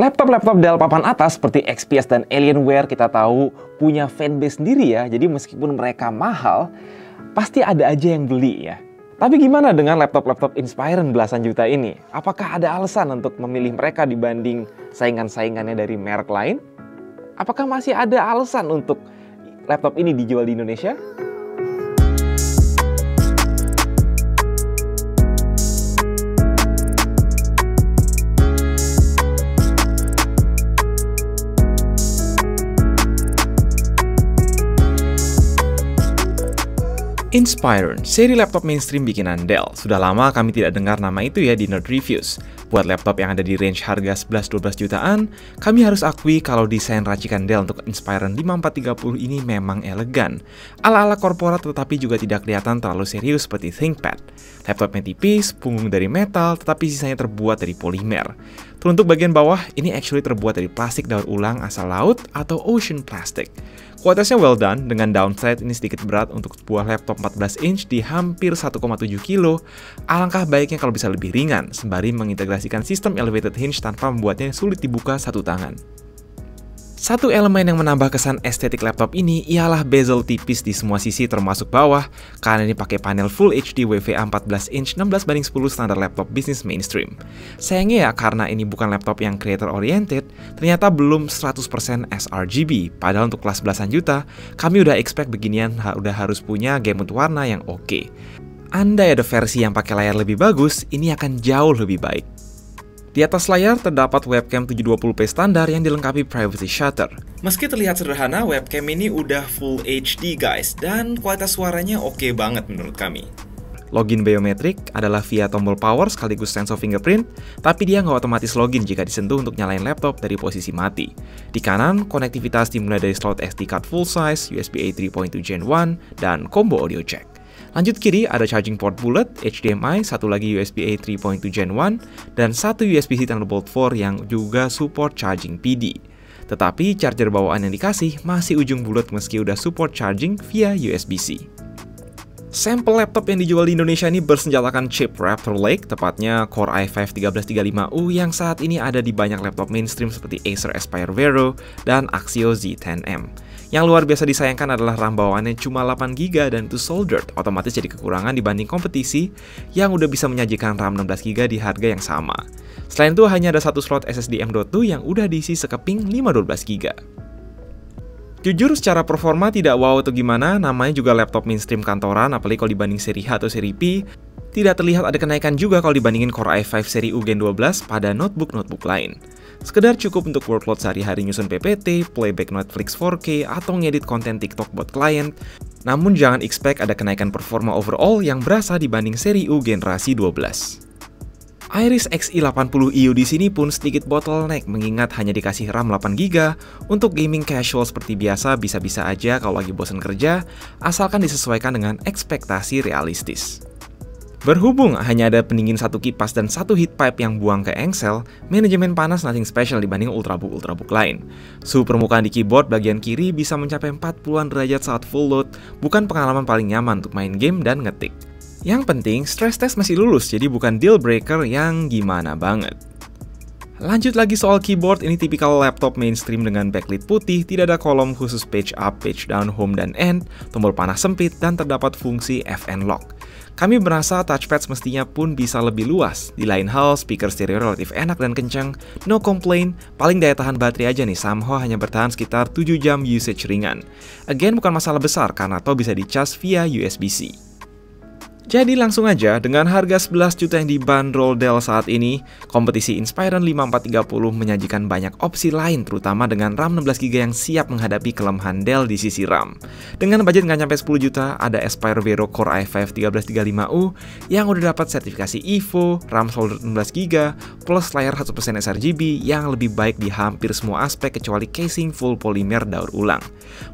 Laptop-laptop Dell papan atas seperti XPS dan Alienware kita tahu punya fanbase sendiri ya. Jadi meskipun mereka mahal, pasti ada aja yang beli ya. Tapi gimana dengan laptop-laptop Inspiron belasan juta ini? Apakah ada alasan untuk memilih mereka dibanding saingan-saingannya dari merek lain? Apakah masih ada alasan untuk laptop ini dijual di Indonesia? Inspiron, seri laptop mainstream bikinan Dell. Sudah lama kami tidak dengar nama itu ya di Nerd Reviews. Buat laptop yang ada di range harga 11-12 jutaan, kami harus akui kalau desain racikan Dell untuk Inspiron 5430 ini memang elegan. Ala-ala korporat tetapi juga tidak kelihatan terlalu serius seperti ThinkPad. Laptopnya tipis, punggung dari metal, tetapi sisanya terbuat dari polimer. Teruntuk bagian bawah, ini actually terbuat dari plastik daur ulang asal laut atau ocean plastic. Kualitasnya well done, dengan downside ini sedikit berat untuk sebuah laptop 14 inch di hampir 1,7 kilo. Alangkah baiknya kalau bisa lebih ringan, sembari mengintegrasikan sistem elevated hinge tanpa membuatnya sulit dibuka satu tangan. Satu elemen yang menambah kesan estetik laptop ini ialah bezel tipis di semua sisi termasuk bawah, karena ini pakai panel Full HD WVA 14 inch 16:10 standar laptop bisnis mainstream. Sayangnya ya, karena ini bukan laptop yang creator oriented, ternyata belum 100% sRGB, padahal untuk kelas belasan juta, kami udah expect beginian udah harus punya gamut warna yang oke. Andai ada versi yang pakai layar lebih bagus, ini akan jauh lebih baik. Di atas layar terdapat webcam 720p standar yang dilengkapi privacy shutter. Meski terlihat sederhana, webcam ini udah Full HD guys, dan kualitas suaranya oke banget menurut kami. Login biometrik adalah via tombol power sekaligus sensor fingerprint, tapi dia nggak otomatis login jika disentuh untuk nyalain laptop dari posisi mati. Di kanan, konektivitas dimulai dari slot SD card full size, USB-A 3.2 Gen 1, dan combo audio jack. Lanjut kiri ada charging port bulat, HDMI, satu lagi USB-A 3.2 Gen 1, dan satu USB-C Thunderbolt 4 yang juga support charging PD. Tetapi charger bawaan yang dikasih masih ujung bulat meski udah support charging via USB-C. Sampel laptop yang dijual di Indonesia ini bersenjatakan chip Raptor Lake, tepatnya Core i5 1335U yang saat ini ada di banyak laptop mainstream seperti Acer Aspire Vero dan Axio Z10M. Yang luar biasa disayangkan adalah RAM bawaannya cuma 8GB dan itu soldered, otomatis jadi kekurangan dibanding kompetisi yang udah bisa menyajikan RAM 16GB di harga yang sama. Selain itu hanya ada satu slot SSD M.2 yang udah diisi sekeping 512GB. Jujur secara performa tidak wow atau gimana, namanya juga laptop mainstream kantoran, apalagi kalau dibanding seri H atau seri P, tidak terlihat ada kenaikan juga kalau dibandingin Core i5 seri U Gen 12 pada notebook-notebook lain. Sekedar cukup untuk workload sehari-hari nyusun PPT, playback Netflix 4K, atau ngedit konten TikTok buat klien. Namun jangan expect ada kenaikan performa overall yang berasa dibanding seri U generasi 12. Iris Xe80EU di sini pun sedikit bottleneck mengingat hanya dikasih RAM 8GB. Untuk gaming casual seperti biasa bisa-bisa aja kalau lagi bosan kerja, asalkan disesuaikan dengan ekspektasi realistis. Berhubung hanya ada pendingin satu kipas dan satu heat pipe yang buang ke engsel, manajemen panas nothing special dibanding ultrabook lain. Suhu permukaan di keyboard bagian kiri bisa mencapai 40-an derajat saat full load, bukan pengalaman paling nyaman untuk main game dan ngetik. Yang penting, stress test masih lulus, jadi bukan deal breaker yang gimana banget. Lanjut lagi soal keyboard, ini tipikal laptop mainstream dengan backlit putih, tidak ada kolom khusus page up, page down, home, dan end, tombol panah sempit, dan terdapat fungsi FN lock. Kami merasa touchpad semestinya pun bisa lebih luas. Di lain hal, speaker stereo relatif enak dan kencang, no complaint, paling daya tahan baterai aja nih, somehow hanya bertahan sekitar 7 jam usage ringan. Again, bukan masalah besar karena toh bisa dicas via USB-C. Jadi langsung aja, dengan harga 11 juta yang dibanderol Dell saat ini, kompetisi Inspiron 5430 menyajikan banyak opsi lain terutama dengan RAM 16GB yang siap menghadapi kelemahan Dell di sisi RAM. Dengan budget nggak nyampe 10 juta, ada Aspire Vero Core i5 1335U yang udah dapat sertifikasi EVO, RAM soldered 16GB, plus layar 100% sRGB yang lebih baik di hampir semua aspek kecuali casing full polimer daur ulang.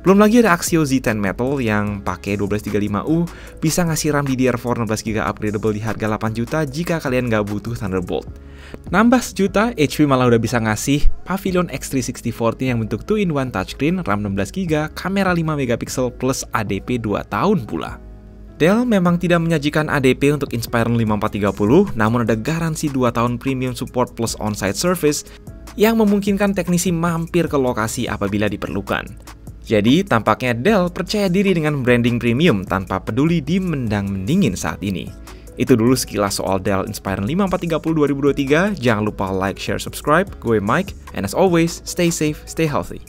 Belum lagi ada Axio Z10 Metal yang pakai 1235U bisa ngasih RAM DDR4 16GB upgradable di harga 8 juta jika kalian nggak butuh Thunderbolt. Nambah sejuta, HP malah udah bisa ngasih Pavilion X36040 yang bentuk 2-in-1 touchscreen, RAM 16GB, kamera 5MP plus ADP 2 tahun pula. Dell memang tidak menyajikan ADP untuk Inspiron 5430, namun ada garansi 2 tahun premium support plus on-site service, yang memungkinkan teknisi mampir ke lokasi apabila diperlukan. Jadi, tampaknya Dell percaya diri dengan branding premium tanpa peduli dimendang-mendingin saat ini. Itu dulu sekilas soal Dell Inspiron 5430 2023. Jangan lupa like, share, subscribe. Gue Mike, and as always, stay safe, stay healthy.